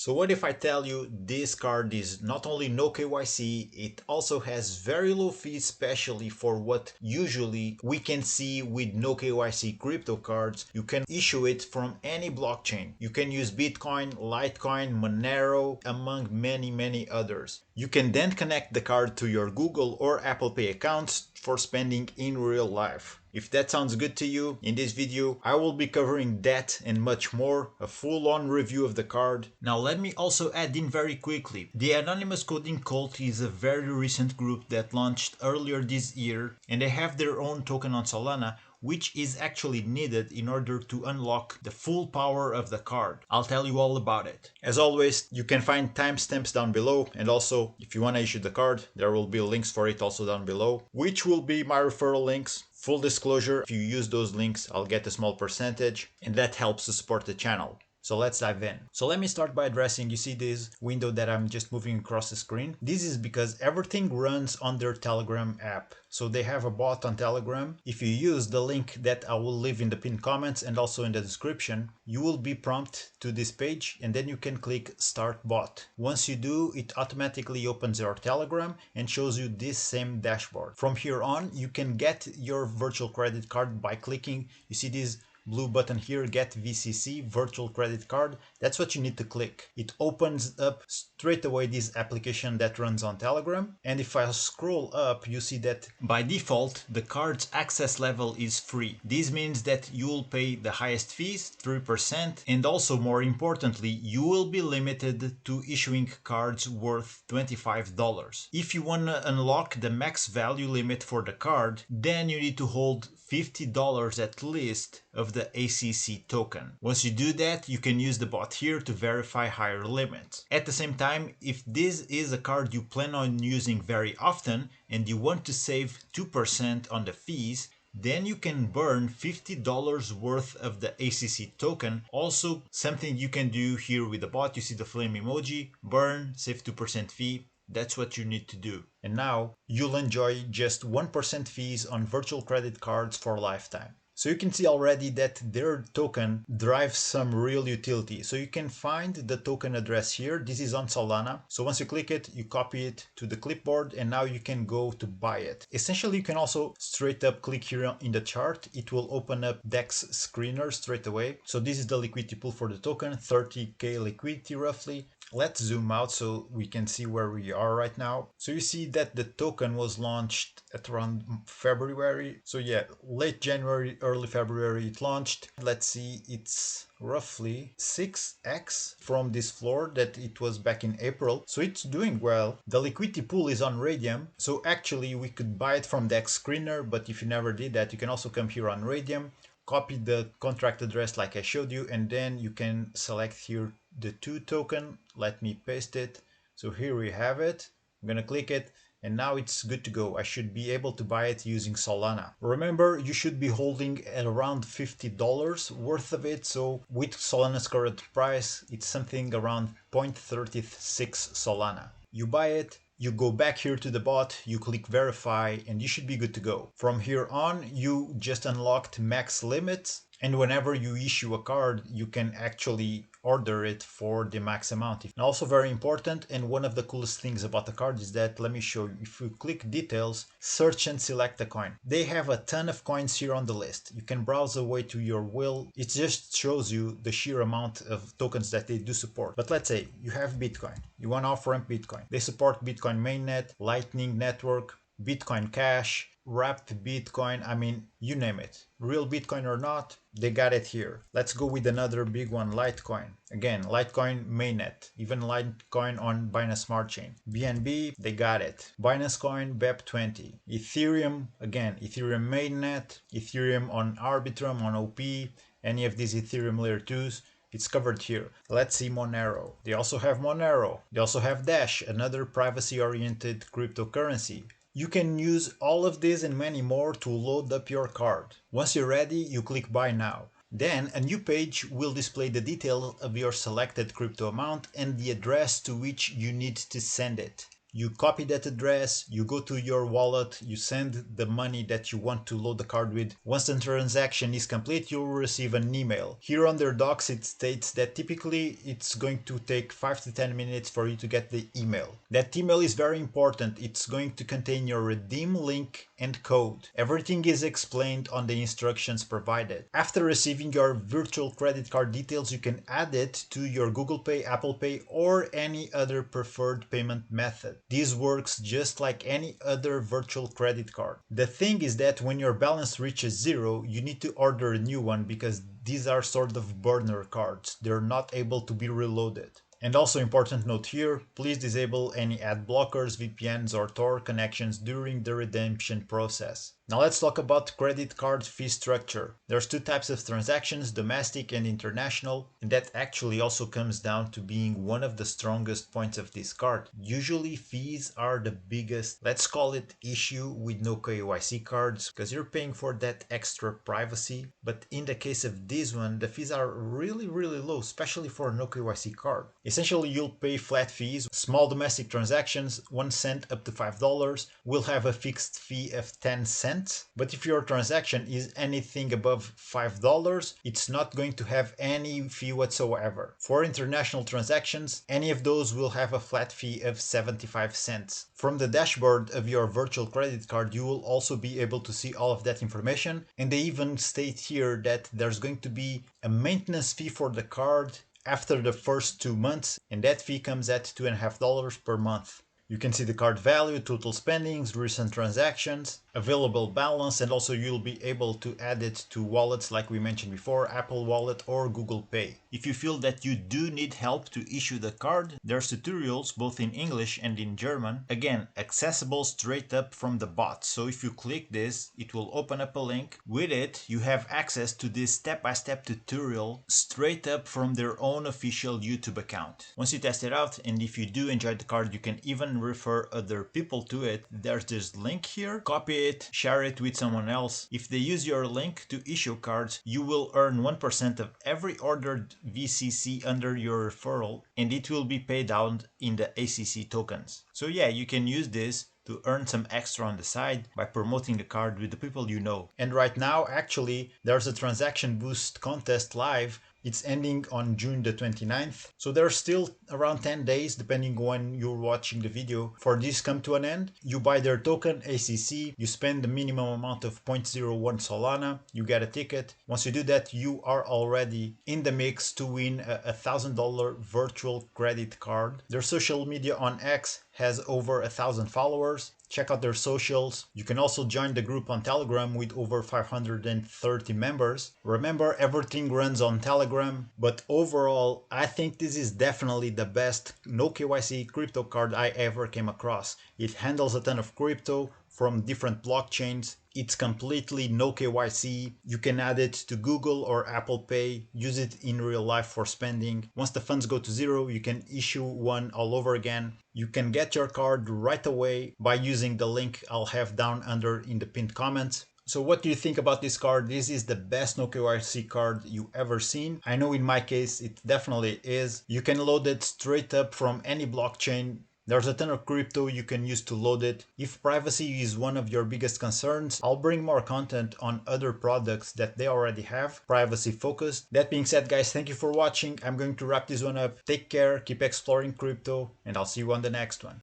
So what if I tell you this card is not only no KYC, it also has very low fees, especially for what usually we can see with no KYC crypto cards. You can issue it from any blockchain. You can use Bitcoin, Litecoin, Monero, among many others. You can then connect the card to your Google or Apple Pay accounts for spending in real life. If that sounds good to you, in this video I will be covering that and much more, a full-on review of the card. Now let me also add in very quickly, the Anonymous Coding Cult is a very recent group that launched earlier this year, and they have their own token on Solana, which is actually needed in order to unlock the full power of the card. I'll tell you all about it. As always, you can find timestamps down below, and also if you want to issue the card, there will be links for it also down below, which will be my referral links. Full disclosure, if you use those links, I'll get a small percentage, and that helps to support the channel. So let's dive in. So let me start by addressing, you see this window that I'm just moving across the screen? This is because everything runs on their Telegram app. So they have a bot on Telegram. If you use the link that I will leave in the pinned comments and also in the description, you will be prompted to this page and then you can click Start Bot. Once you do, it automatically opens your Telegram and shows you this same dashboard. From here on, you can get your virtual credit card by clicking, you see this blue button here, Get VCC virtual credit card. That's what you need to click. It opens up straight away this application that runs on Telegram, and if I scroll up you see that by default the card's access level is free. This means that you will pay the highest fees, 3%, and also more importantly you will be limited to issuing cards worth $25. If you want to unlock the max value limit for the card, then you need to hold $50 at least of the ACC token. Once you do that, you can use the bot here to verify higher limits. At the same time, if this is a card you plan on using very often and you want to save 2% on the fees, then you can burn $50 worth of the ACC token. Also, something you can do here with the bot, you see the flame emoji, burn, save 2% fee. That's what you need to do. And now you'll enjoy just 1% fees on virtual credit cards for a lifetime. So you can see already that their token drives some real utility. So you can find the token address here. This is on Solana. So once you click it, you copy it to the clipboard and now you can go to buy it. Essentially, you can also straight up click here in the chart. It will open up DEX screener straight away. So this is the liquidity pool for the token, 30k liquidity roughly. Let's zoom out so we can see where we are right now. So you see that the token was launched at around February. So yeah, late January, early February it launched. Let's see, it's roughly 6x from this floor that it was back in April. So it's doing well. The liquidity pool is on Radium. So actually we could buy it from DEX screener, but if you never did that, you can also come here on Radium, copy the contract address like I showed you, and then you can select here the 2 token. Let me paste it. So here we have it. I'm gonna click it and now it's good to go. I should be able to buy it using Solana. Remember, you should be holding at around $50 worth of it. So with Solana's current price, it's something around 0.36 Solana. You buy it, you go back here to the bot, you click verify, and you should be good to go. From here on, you just unlocked max limits, and whenever you issue a card, you can actually order it for the max amount. And also very important, and one of the coolest things about the card is that, let me show you, if you click details, search and select a coin. They have a ton of coins here on the list. You can browse away to your will. It just shows you the sheer amount of tokens that they do support. But let's say you have Bitcoin. You want to off-ramp Bitcoin. They support Bitcoin mainnet, Lightning Network, Bitcoin Cash, wrapped Bitcoin, I mean, you name it. Real Bitcoin or not, they got it here. Let's go with another big one, Litecoin. Again, Litecoin mainnet, even Litecoin on Binance Smart Chain. BNB, they got it. Binance Coin, BEP20. Ethereum, again, Ethereum mainnet, Ethereum on Arbitrum, on OP, any of these Ethereum layer 2s. It's covered here. Let's see Monero. They also have Monero. They also have Dash, another privacy-oriented cryptocurrency. You can use all of this and many more to load up your card. Once you're ready, you click Buy Now. Then a new page will display the detail of your selected crypto amount and the address to which you need to send it. You copy that address, you go to your wallet, you send the money that you want to load the card with. Once the transaction is complete, you'll receive an email. Here on their docs it states that typically it's going to take 5 to 10 minutes for you to get the email. That email is very important. It's going to contain your redeem link and code. Everything is explained on the instructions provided. After receiving your virtual credit card details, you can add it to your Google Pay, Apple Pay, or any other preferred payment method. This works just like any other virtual credit card. The thing is that when your balance reaches zero, you need to order a new one because these are sort of burner cards. They're not able to be reloaded. And also important note here, please disable any ad blockers, VPNs or Tor connections during the redemption process. Now let's talk about credit card fee structure. There's two types of transactions, domestic and international, and that actually also comes down to being one of the strongest points of this card. Usually fees are the biggest, let's call it, issue with no KYC cards because you're paying for that extra privacy. But in the case of this one, the fees are really low, especially for a no KYC card. Essentially, you'll pay flat fees. Small domestic transactions, 1 cent up to $5, will have a fixed fee of 10 cents. But if your transaction is anything above $5, it's not going to have any fee whatsoever. For international transactions, any of those will have a flat fee of 75 cents. From the dashboard of your virtual credit card, you will also be able to see all of that information. And they even state here that there's going to be a maintenance fee for the card after the first 2 months, and that fee comes at $2.50 per month. You can see the card value, total spendings, recent transactions, available balance, and also you'll be able to add it to wallets like we mentioned before, Apple Wallet or Google Pay. If you feel that you do need help to issue the card, there's tutorials both in English and in German. Again, accessible straight up from the bot. So if you click this, it will open up a link. With it, you have access to this step-by-step tutorial straight up from their own official YouTube account. Once you test it out, and if you do enjoy the card, you can even refer other people to it. There's this link here. Copy it, share it with someone else. If they use your link to issue cards, you will earn 1% of every ordered VCC under your referral, and it will be paid out in the ACC tokens. So yeah, you can use this to earn some extra on the side by promoting the card with the people you know. And right now, actually, there's a transaction boost contest live. It's ending on June the 29th. So there's still around 10 days, depending when you're watching the video, for this come to an end. You buy their token, ACC, you spend the minimum amount of 0.01 Solana, you get a ticket. Once you do that, you are already in the mix to win a $1,000 virtual credit card. Their social media on X has over 1,000 followers. Check out their socials. You can also join the group on Telegram with over 530 members. Remember, everything runs on Telegram, but overall, I think this is definitely the best no KYC crypto card I ever came across. It handles a ton of crypto from different blockchains. It's completely no KYC. You can add it to Google or Apple Pay, use it in real life for spending. Once the funds go to zero, you can issue one all over again. You can get your card right away by using the link I'll have down under in the pinned comments. So what do you think about this card? This is the best no KYC card you ever seen. I know in my case it definitely is. You can load it straight up from any blockchain. There's a ton of crypto you can use to load it. If privacy is one of your biggest concerns, I'll bring more content on other products that they already have, privacy focused. That being said, guys, thank you for watching. I'm going to wrap this one up. Take care, keep exploring crypto, and I'll see you on the next one.